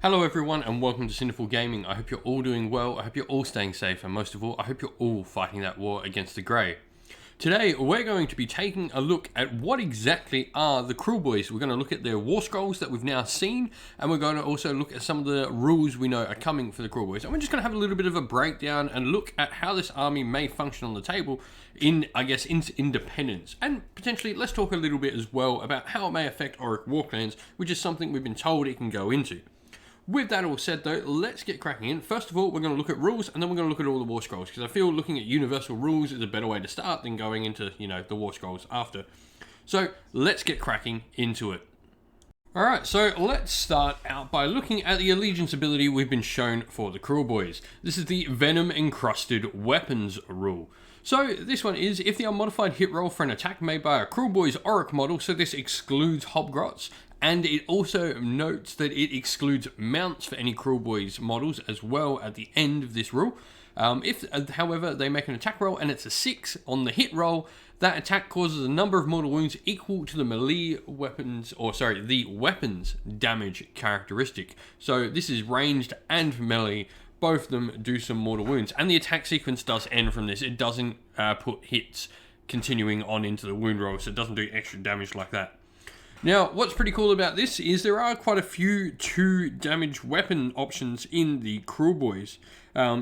Hello everyone and welcome to Sinful Gaming. I hope you're all doing well, I hope you're all staying safe, and most of all, I hope you're all fighting that war against the Grey. Today, we're going to be taking a look at what exactly are the Kruleboyz. We're going to look at their war scrolls that we've now seen, and we're going to also look at some of the rules we know are coming for the Kruleboyz. And we're just going to have a little bit of a breakdown and look at how this army may function on the table in, I guess, independence. And potentially, let's talk a little bit as well about how it may affect Auric Warclans, which is something we've been told it can go into. With that all said though, let's get cracking in. First of all, we're going to look at rules, and then we're going to look at all the war scrolls, because I feel looking at universal rules is a better way to start than going into, the war scrolls after. So let's get cracking into it. Alright, so let's start out by looking at the allegiance ability we've been shown for the Kruleboyz. This is the Venom Encrusted Weapons rule. So this one is, if the unmodified hit roll for an attack made by a Kruleboyz Auric model, so this excludes Hobgrots, and it also notes that it excludes mounts for any Kruleboyz models as well at the end of this rule. If, however, they make an attack roll and it's a 6 on the hit roll, that attack causes a number of mortal wounds equal to the melee weapons, the weapons damage characteristic. So this is ranged and melee, both of them do some mortal wounds. And the attack sequence does end from this. It doesn't put hits continuing on into the wound roll, so it doesn't do extra damage like that. Now, what's pretty cool about this is there are quite a few 2 damage weapon options in the Kruleboyz.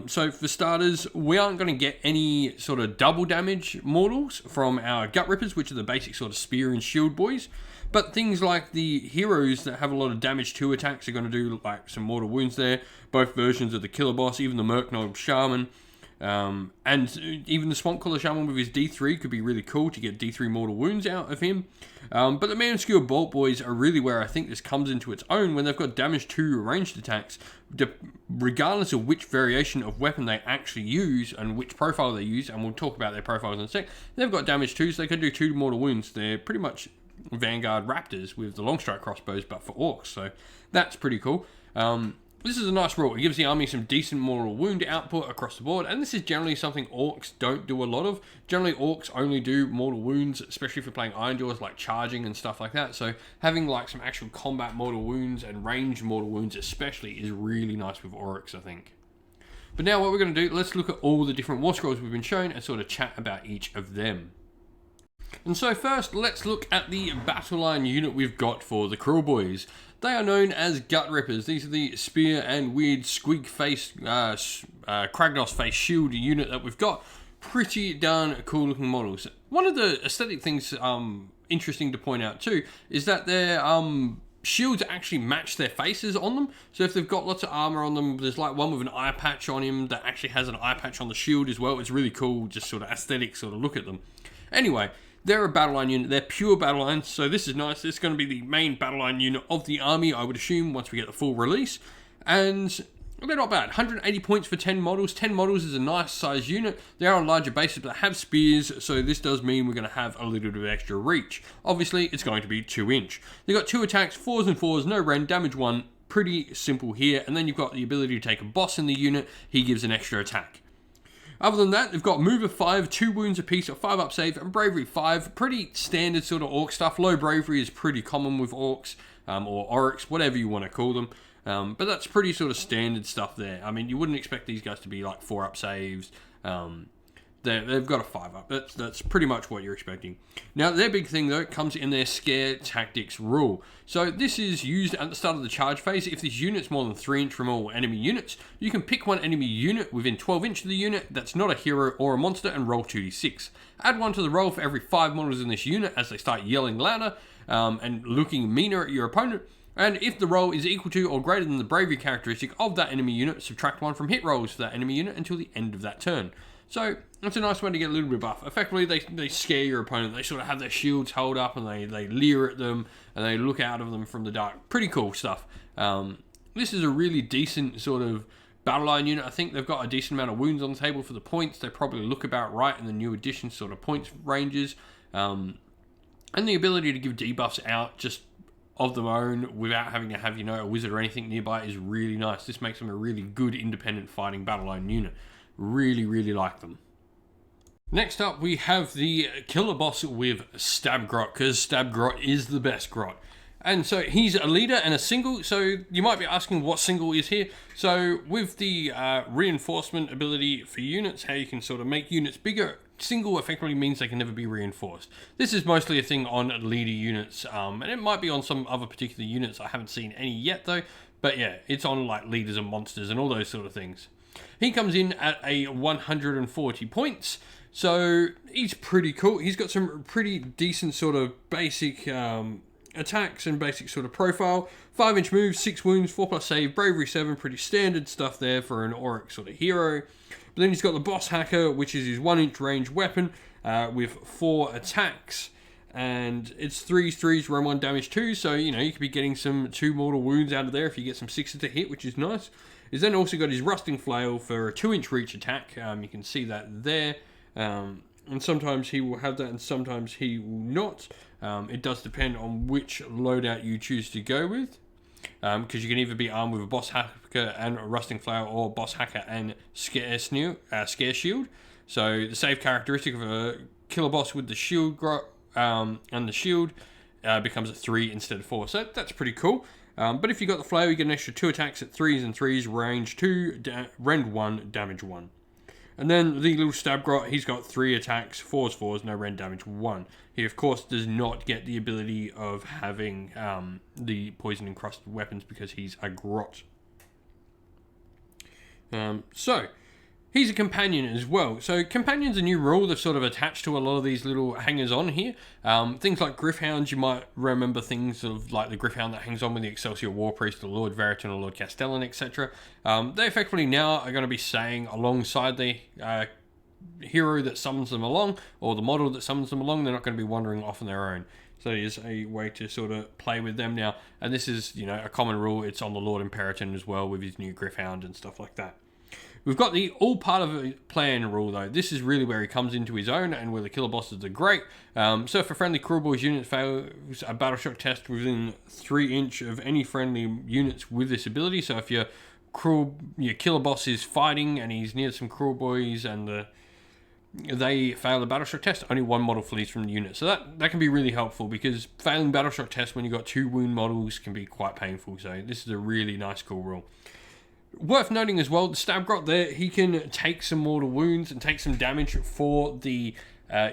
So for starters, we aren't going to get any sort of double damage mortals from our Gut Rippers, which are the basic sort of spear and shield boys. But things like the heroes that have a lot of damage 2 attacks are going to do like some mortal wounds there. Both versions of the Killer Boss, even the Merc Knob Shaman. And even the Swamp Collar Shaman with his D3 could be really cool to get D3 mortal wounds out of him. But the Man-Skewer Bolt Boys are really where I think this comes into its own when they've got damage 2 ranged attacks, regardless of which variation of weapon they actually use and which profile they use, and we'll talk about their profiles in a sec. They've got damage 2, so they can do 2 mortal wounds. They're pretty much Vanguard Raptors with the long strike crossbows, but for orcs, so that's pretty cool. This is a nice rule. It gives the army some decent mortal wound output across the board, and this is generally something orcs don't do a lot of. Generally, orcs only do mortal wounds, especially if you're playing Iron Jaws, like charging and stuff like that. So having like some actual combat mortal wounds and ranged mortal wounds especially is really nice with orcs, I think. But now what we're going to do, let's look at all the different war scrolls we've been shown and sort of chat about each of them. And so first, let's look at the Battleline unit we've got for the Kruleboyz. They are known as Gut Rippers. These are the spear and weird squig face, Kragnos face shield unit that we've got. Pretty darn cool looking models. One of the aesthetic things interesting to point out too is that their shields actually match their faces on them. So if they've got lots of armor on them, there's like one with an eye patch on him that actually has an eye patch on the shield as well. It's really cool, just sort of aesthetic sort of look at them. Anyway, they're a Battleline unit. They're pure Battlelines, so this is nice. This is going to be the main Battleline unit of the army, I would assume, once we get the full release. And they're not bad. 180 points for 10 models. 10 models is a nice size unit. They are on larger bases, but have spears, so this does mean we're going to have a little bit of extra reach. Obviously, it's going to be 2-inch. They've got 2 attacks, 4s and 4s, no rend, damage 1. Pretty simple here. And then you've got the ability to take a boss in the unit. He gives an extra attack. Other than that, they've got Move of 5, 2 wounds apiece, a 5 up save, and Bravery 5. Pretty standard sort of orc stuff. Low Bravery is pretty common with orcs, or Oryx, whatever you want to call them. But that's pretty sort of standard stuff there. I mean, you wouldn't expect these guys to be like 4 up saves. They've got a 5 up. That's pretty much what you're expecting. Now, their big thing, though, comes in their Scare Tactics rule. So this is used at the start of the charge phase. If this unit's more than 3-inch from all enemy units, you can pick one enemy unit within 12-inch of the unit that's not a hero or a monster and roll 2d6. Add 1 to the roll for every 5 models in this unit as they start yelling louder and looking meaner at your opponent. And if the roll is equal to or greater than the bravery characteristic of that enemy unit, subtract 1 from hit rolls for that enemy unit until the end of that turn. So that's a nice way to get a little bit buff. Effectively, they scare your opponent. They sort of have their shields held up and they leer at them and they look out of them from the dark. Pretty cool stuff. This is a really decent sort of Battleline unit. I think they've got a decent amount of wounds on the table for the points. They probably look about right in the new edition sort of points ranges. And the ability to give debuffs out just of their own without having to have, a wizard or anything nearby is really nice. This makes them a really good independent fighting Battleline unit. Really, really like them. Next up, we have the Killer Boss with Stab Grot, because Stab Grot is the best Grot. And so he's a leader and a single. So you might be asking what single is here. So with the reinforcement ability for units, how you can sort of make units bigger, single effectively means they can never be reinforced. This is mostly a thing on leader units, and it might be on some other particular units. I haven't seen any yet though. But yeah, it's on like leaders and monsters and all those sort of things. He comes in at a 140 points. So he's pretty cool. He's got some pretty decent sort of basic attacks and basic sort of profile. 5-inch move, 6 wounds, 4+ save, bravery 7, pretty standard stuff there for an auric sort of hero. But then he's got the boss hacker, which is his 1-inch range weapon with 4 attacks. And it's 3s, run 1, damage 2. So, you know, you could be getting some 2 mortal wounds out of there if you get some 6s to hit, which is nice. He's then also got his rusting flail for a 2-inch reach attack. You can see that there. And sometimes he will have that and sometimes he will not. It does depend on which loadout you choose to go with. Because you can either be armed with a boss hacker and a rusting flail, or boss hacker and scare shield. So the save characteristic of a killer boss with the shield and the shield becomes a 3 instead of 4. So that's pretty cool. But if you got the flail, you get an extra 2 attacks at 3s and 3s, range 2, rend 1, damage 1. And then the little stab grot, he's got 3 attacks, 4s, no rend, damage 1. He, of course, does not get the ability of having the poison-encrusted weapons because he's a grot. So, he's a companion as well. So, companion's a new rule that's sort of attached to a lot of these little hangers-on here. Things like Gryph-hounds, you might remember things of like the Gryph-hound that hangs on with the Excelsior War Priest, or Lord Veritan, or Lord Castellan, etc. They effectively now are going to be saying alongside the hero that summons them along, or the model that summons them along, they're not going to be wandering off on their own. So there's a way to sort of play with them now. And this is, you know, a common rule. It's on the Lord Imperator as well with his new Gryph-hound and stuff like that. We've got the all part of a plan rule though. This is really where he comes into his own and where the killer bosses are great. So if a friendly Kruleboyz unit fails a battle shock test within 3 inch of any friendly units with this ability, so if your killer boss is fighting and he's near some Kruleboyz and they fail the battle shock test, only 1 model flees from the unit. So that can be really helpful, because failing battle shock tests when you've got 2 wound models can be quite painful. So this is a really nice, cool rule. Worth noting as well, the stab grot there, he can take some mortal wounds and take some damage for the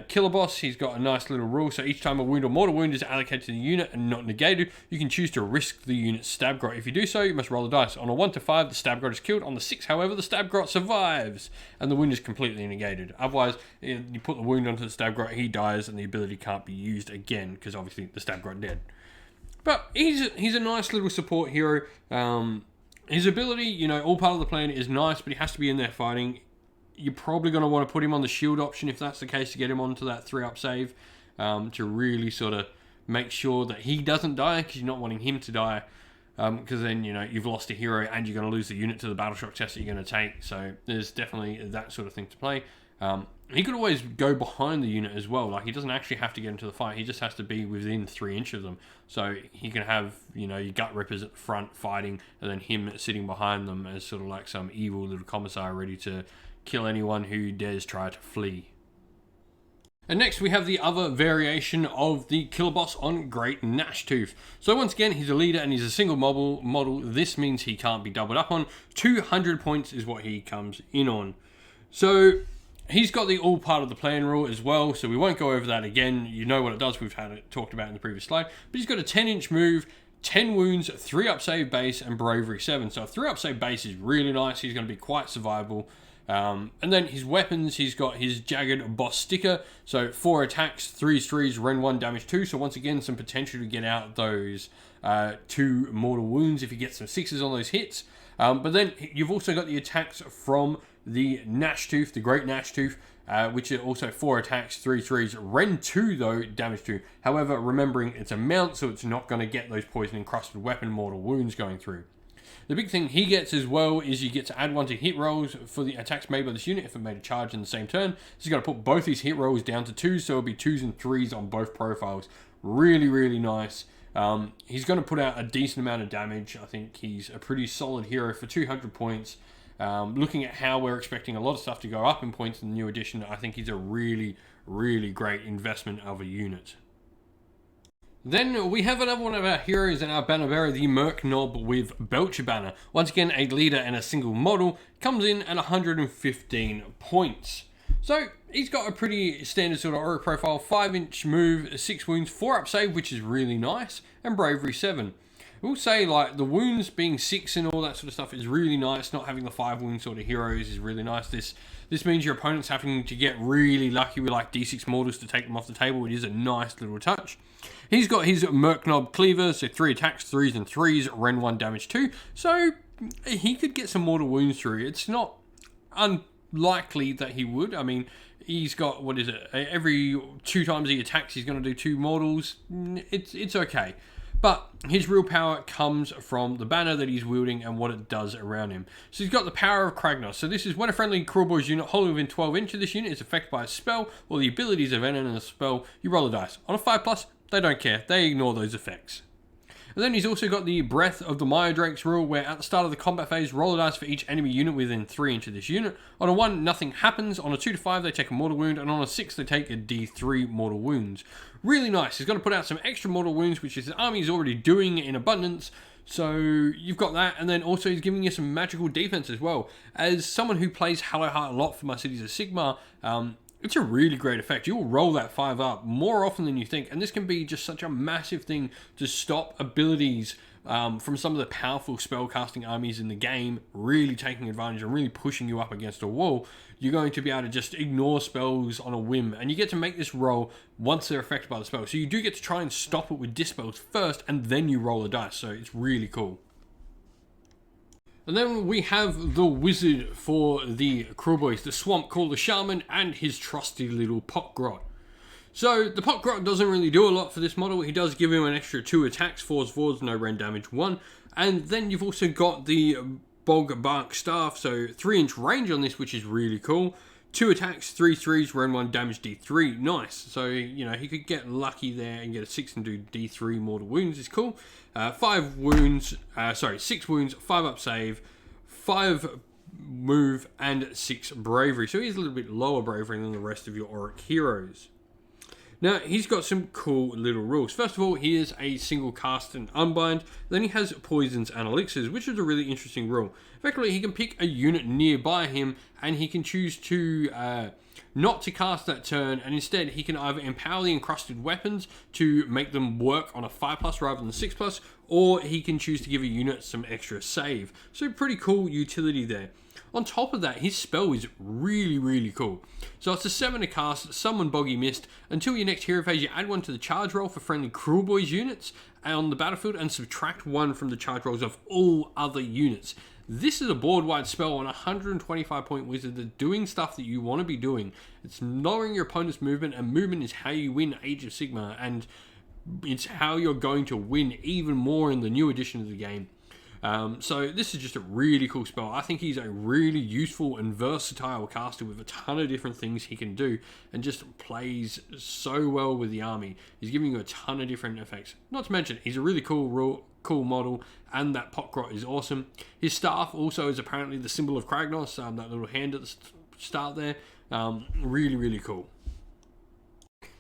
killer boss. He's got a nice little rule, so each time a wound or mortal wound is allocated to the unit and not negated, you can choose to risk the unit's stab grot. If you do so, you must roll the dice. On a 1 to 5, the stab grot is killed. On the 6, however, the stab grot survives and the wound is completely negated. Otherwise, you put the wound onto the stab grot, he dies and the ability can't be used again, because obviously the stab grot dead. But he's a nice little support hero. His ability, you know, all part of the plan is nice, but he has to be in there fighting. You're probably going to want to put him on the shield option if that's the case, to get him onto that 3-up save, to really sort of make sure that he doesn't die, because you're not wanting him to die, because then, you know, you've lost a hero and you're going to lose the unit to the battle shock test that you're going to take. So there's definitely that sort of thing to play. He could always go behind the unit as well. Like, he doesn't actually have to get into the fight. He just has to be within 3 inch of them. So he can have, you know, your gut rippers at the front fighting, and then him sitting behind them as sort of like some evil little commissar ready to kill anyone who dares try to flee. And next we have the other variation of the killer boss on Great Nash Tooth. So once again, he's a leader and he's a single model. This means he can't be doubled up on. 200 points is what he comes in on. So he's got the all part of the plan rule as well, so we won't go over that again. You know what it does, we've had it talked about in the previous slide. But he's got a 10-inch move, 10 wounds, 3-up save base, and bravery 7. So a 3-up save base is really nice. He's going to be quite survivable. And then his weapons, he's got his jagged boss sticker. So 4 attacks, 3s, rend 1, damage 2. So once again, some potential to get out those 2 mortal wounds if you get some 6s on those hits. But then you've also got the attacks from the Nash Tooth, the Great Nash Tooth, which are also 4 attacks, 3s, rend 2 though, damage 2. However, remembering it's a mount, so it's not going to get those poison-encrusted weapon mortal wounds going through. The big thing he gets as well is you get to add 1 to hit rolls for the attacks made by this unit if it made a charge in the same turn. So he's got to put both his hit rolls down to 2, so it'll be 2s and 3s on both profiles. Really, really nice. He's going to put out a decent amount of damage. I think he's a pretty solid hero for 200 points. Looking at how we're expecting a lot of stuff to go up in points in the new edition, I think he's a really, really great investment of a unit. Then we have another one of our heroes in our banner bearer, the Merc Knob with Belcher banner. Once again, a leader and a single model, comes in at 115 points. So he's got a pretty standard sort of aura profile, 5-inch move, 6 wounds, 4 up save, which is really nice, and bravery 7. I will say, like, the wounds being 6 and all that sort of stuff is really nice. Not having the 5 wound sort of heroes is really nice. This means your opponent's having to get really lucky with like D6 mortals to take them off the table. It is a nice little touch. He's got his Merc Knob cleaver, so 3 attacks, 3s and 3s, Ren 1, damage 2. So he could get some mortal wounds through. It's not unlikely that he would. I mean, he's got, what is it? Every 2 times he attacks, he's going to do 2 mortals. It's okay. But his real power comes from the banner that he's wielding and what it does around him. So he's got the power of Kragnos. So this is when a friendly Kruleboyz unit wholly within 12 inches of this unit is affected by a spell or the abilities of any in a spell, you roll a dice. On a 5+, they don't care. They ignore those effects. And then he's also got the Breath of the Myodrakes rule, where at the start of the combat phase, roll a dice for each enemy unit within 3 inches of this unit. On a 1, nothing happens. On a 2 to 5, they take a mortal wound. And on a 6, they take a D3 mortal wounds. Really nice. He's going to put out some extra mortal wounds, which his army is already doing in abundance. So you've got that. And then also he's giving you some magical defense as well. As someone who plays Hallowheart a lot for my Cities of Sigmar, it's a really great effect. You'll roll that 5 up more often than you think, and this can be just such a massive thing to stop abilities from some of the powerful spellcasting armies in the game really taking advantage and really pushing you up against a wall. You're going to be able to just ignore spells on a whim, and you get to make this roll once they're affected by the spell. So you do get to try and stop it with dispels first, and then you roll the dice, so it's really cool. And then we have the wizard for the Kruleboyz, the Swamp Call, the Shaman, and his trusty little Potgrot. So the Potgrot doesn't really do a lot for this model. He does give him an extra 2 attacks, 4s, 4s, no Ren damage 1. And then you've also got the Bog Bark Staff, so 3-inch range on this, which is really cool. 2 attacks, 3 3s, Ren 1, damage D3. Nice. So, you know, he could get lucky there and get a 6 and do D3 mortal wounds. Is cool. 6 wounds, 5 up save, 5 move, and 6 bravery. So he's a little bit lower bravery than the rest of your Auric heroes. Now, he's got some cool little rules. First of all, he is a single cast and unbind. Then he has poisons and elixirs, which is a really interesting rule. Effectively, he can pick a unit nearby him, and he can choose to not to cast that turn, and instead he can either empower the encrusted weapons to make them work on a 5+ rather than 6+, or he can choose to give a unit some extra save. So pretty cool utility there. On top of that, his spell is really, really cool. So it's a 7 to cast, Summon Boggy Mist. Until your next hero phase, you add 1 to the charge roll for friendly Kruleboyz units on the battlefield and subtract 1 from the charge rolls of all other units. This is a board-wide spell on a 125-point wizard that's doing stuff that you want to be doing. It's lowering your opponent's movement, and movement is how you win Age of Sigmar, and it's how you're going to win even more in the new edition of the game. So this is just a really cool spell. I think he's a really useful and versatile caster with a ton of different things he can do, and just plays so well with the army. He's giving you a ton of different effects. Not to mention, he's a really cool model, and that Potgrot is awesome. His staff also is apparently the symbol of Kragnos, that little hand at the start there. Really, really cool.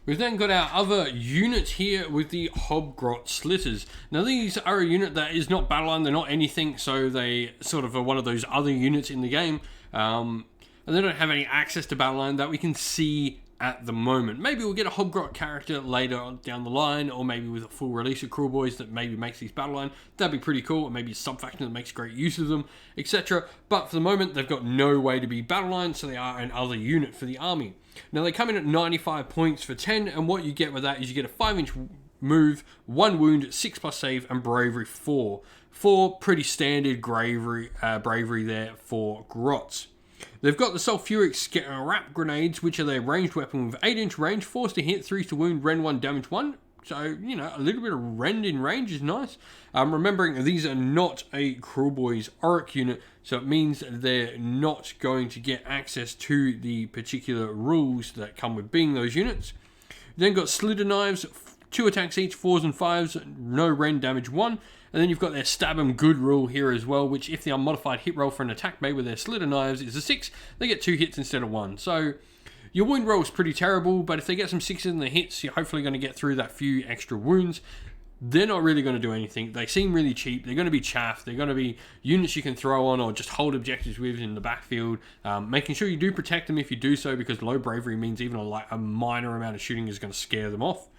We've then got our other units here with the Hobgrot Slitters. Now these are a unit that is not Battleline, they're not anything, so they sort of are one of those other units in the game. And they don't have any access to Battleline that we can see at the moment. Maybe we'll get a Hobgrot character later on down the line, or maybe with a full release of Kruleboyz that maybe makes these Battleline. That'd be pretty cool, or maybe a sub-faction that makes great use of them, etc. But for the moment, they've got no way to be Battleline, so they are an other unit for the army. Now they come in at 95 points for 10, and what you get with that is you get a 5-inch move, 1 wound, 6+ save, and bravery 4. 4 pretty standard bravery there for Grots. They've got the Sulfuric Wrap Grenades, which are their ranged weapon with 8-inch range, 4s to hit, 3s to wound, Ren 1, damage 1. So, you know, a little bit of rend in range is nice. Remembering these are not a Kruleboyz Auric unit, so it means they're not going to get access to the particular rules that come with being those units. Then got Slither Knives, 2 attacks each, 4s and 5s, no rend, damage 1. And then you've got their Stab 'em Good rule here as well, which if the unmodified hit roll for an attack made with their Slither Knives is a 6, they get 2 hits instead of 1. So Your wound roll is pretty terrible, but if they get some 6s in the hits, you're hopefully going to get through that few extra wounds. They're not really going to do anything. They seem really cheap. They're going to be chaff. They're going to be units you can throw on or just hold objectives with in the backfield. Making sure you do protect them if you do so, because low bravery means even a minor amount of shooting is going to scare them off.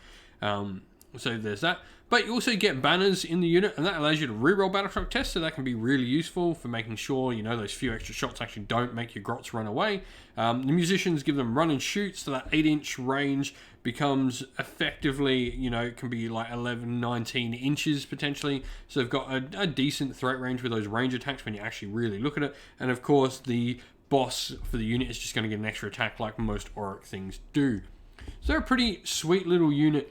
So there's that. But you also get banners in the unit, and that allows you to reroll battle shock tests, so that can be really useful for making sure, you know, those few extra shots actually don't make your grots run away. The musicians give them run and shoot, so that 8-inch range becomes effectively, you know, it can be like 11, 19 inches potentially. So they've got a decent threat range with those range attacks when you actually really look at it. And of course, the boss for the unit is just going to get an extra attack like most Auric things do. So they're a pretty sweet little unit.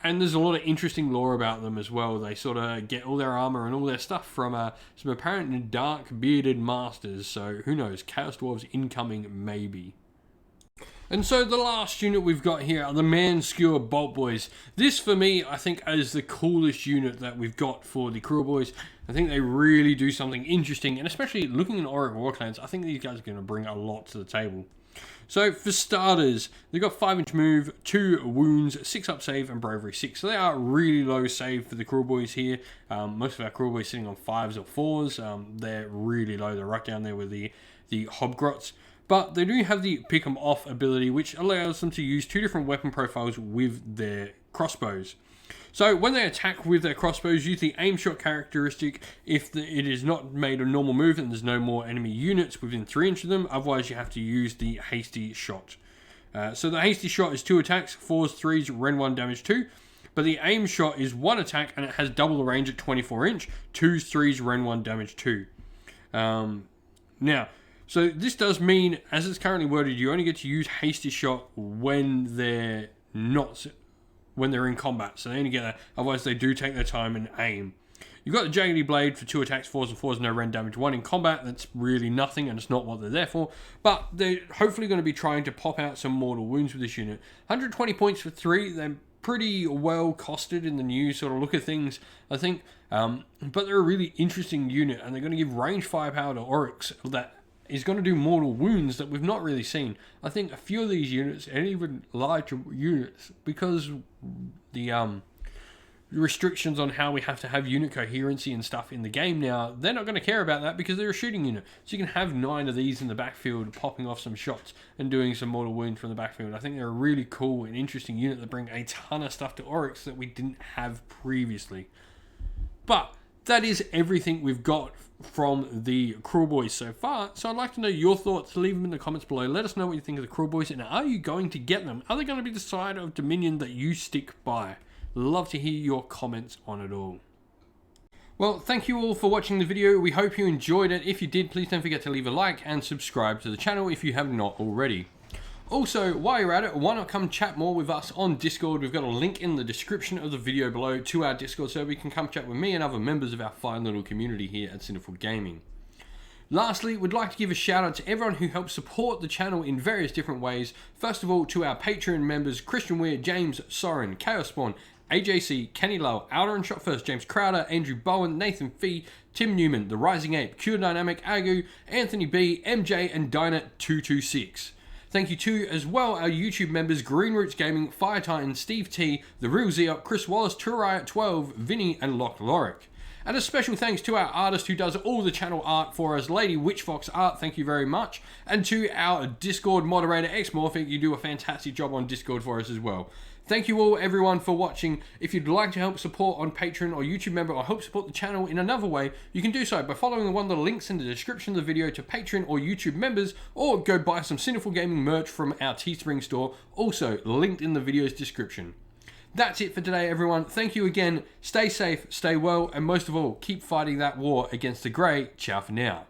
And there's a lot of interesting lore about them as well. They sort of get all their armor and all their stuff from some apparent dark bearded masters. So who knows? Chaos Dwarves incoming, maybe. And so the last unit we've got here are the Man-Skewer Boltboyz. This, for me, I think is the coolest unit that we've got for the Kruleboyz. I think they really do something interesting. And especially looking at Auric Warclans, I think these guys are going to bring a lot to the table. So for starters, they've got 5-inch move, 2 wounds, 6 up save, and bravery 6. So they are really low save for the Kruleboyz here. Most of our Kruleboyz sitting on 5s or 4s. They're really low. They're right down there with the Hobgrots. But they do have the pick 'em off ability, which allows them to use 2 different weapon profiles with their crossbows. So when they attack with their crossbows, use the aim shot characteristic if it is not made a normal move and there's no more enemy units within 3 inches of them. Otherwise, you have to use the hasty shot. So the hasty shot is 2 attacks, 4s, 3s, Ren 1, damage 2. But the aim shot is 1 attack and it has double the range at 24 inch, 2s, 3s, Ren 1, damage 2. Now, so this does mean, as it's currently worded, you only get to use hasty shot when they're in combat, so they only get that. Otherwise, they do take their time and aim. You've got the Jaggedy Blade for 2 attacks, 4s and 4s, no Ren damage 1 in combat. That's really nothing, and it's not what they're there for. But they're hopefully going to be trying to pop out some mortal wounds with this unit. 120 points for 3. They're pretty well costed in the new sort of look of things, I think. But they're a really interesting unit, and they're going to give range firepower to Aurics that is going to do mortal wounds that we've not really seen. I think a few of these units, and even larger units, because the restrictions on how we have to have unit coherency and stuff in the game now, they're not going to care about that because they're a shooting unit. So you can have 9 of these in the backfield popping off some shots and doing some mortal wounds from the backfield. I think they're a really cool and interesting unit that bring a ton of stuff to Aurics that we didn't have previously. But that is everything we've got from the Kruleboyz so far. So I'd like to know your thoughts. Leave them in the comments below. Let us know what you think of the Kruleboyz, and are you going to get them? Are they going to be the side of Dominion that you stick by? Love to hear your comments on it all. Well, thank you all for watching the video. We hope you enjoyed it. If you did, please don't forget to leave a like and subscribe to the channel if you have not already. Also, while you're at it, why not come chat more with us on Discord? We've got a link in the description of the video below to our Discord server. You can come chat with me and other members of our fine little community here at Sinful Gaming. Lastly, we'd like to give a shout out to everyone who helps support the channel in various different ways. First of all, to our Patreon members, Christian Weir, James Soren, Chaos Spawn, AJC, Kenny Lowe, Outer and Shot First, James Crowder, Andrew Bowen, Nathan Fee, Tim Newman, The Rising Ape, Cure Dynamic, Agu, Anthony B, MJ, and Dyna226. Thank you to, as well, our YouTube members, Green Roots Gaming, Fire Titan, Steve T, The Real Zeop, Chris Wallace, Turiot12, Vinny, and Lock Lorick. And a special thanks to our artist who does all the channel art for us, Lady Witchfox Art, thank you very much. And to our Discord moderator, Xmorphic, you do a fantastic job on Discord for us as well. Thank you all, everyone, for watching. If you'd like to help support on Patreon or YouTube member or help support the channel in another way, you can do so by following one of the links in the description of the video to Patreon or YouTube members, or go buy some Sinful Gaming merch from our Teespring store, also linked in the video's description. That's it for today, everyone. Thank you again. Stay safe, stay well, and most of all, keep fighting that war against the Grey. Ciao for now.